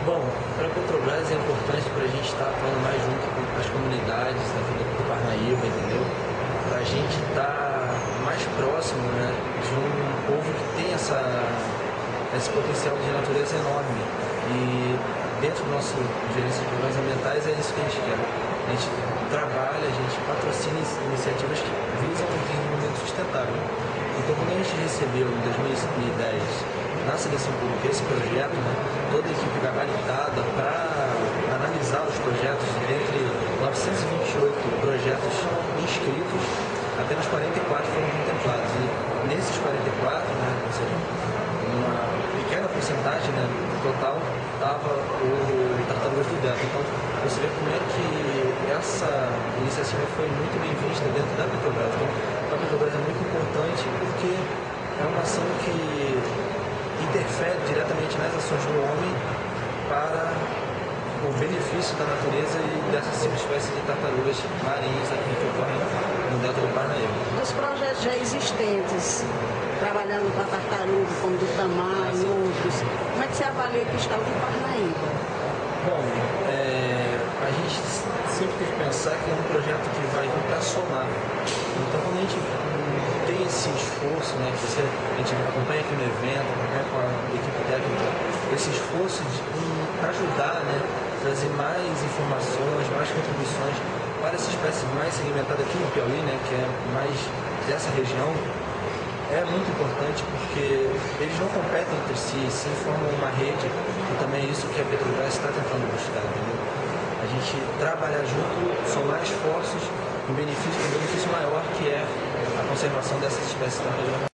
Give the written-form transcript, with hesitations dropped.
Bom, para a Petrobras é importante para a gente estar atuando mais junto com as comunidades aqui do Parnaíba, entendeu? Para a gente estar mais próximo, né, de um povo que tem esse potencial de natureza enorme. E dentro do nosso gerência de problemas ambientais é isso que a gente quer. A gente trabalha, a gente patrocina iniciativas que visam o desenvolvimento sustentável. Então, quando a gente recebeu em 2010 na seleção pública esse projeto, né, toda a equipe gabaritada para analisar os projetos, dentre 928 projetos inscritos, apenas 44 foram contemplados. E nesses 44, né, ou seja, uma pequena porcentagem, né, total estava o Tartarugas do Delta. Então, você vê como é que essa iniciativa foi muito bem vista dentro da Petrobras. Então, a Petrobras é muito importante porque é uma ação que interfere diretamente nas ações do homem para o benefício da natureza e dessas espécies de tartarugas marinhas aqui que ocorrem no Delta do Parnaíba. Dos projetos já existentes, trabalhando com a tartaruga, como do Tamar e outros, como é que você avalia que está o do Parnaíba? Bom, a gente sempre tem que pensar que é um projeto que vai vir para somar. Então, quando a gente tem esse esforço, né, que a gente acompanha aqui no evento, acompanha com a equipe técnica, esse esforço de ajudar, né, trazer mais informações, mais contribuições para essa espécie mais segmentada aqui no Piauí, né, que é mais dessa região, é muito importante porque eles não competem entre si, sim formam uma rede, e também é isso que a Petrobras está tentando buscar, entendeu? A gente trabalhar junto, somar esforços um benefício maior, que é a conservação dessas espécies tartarugas.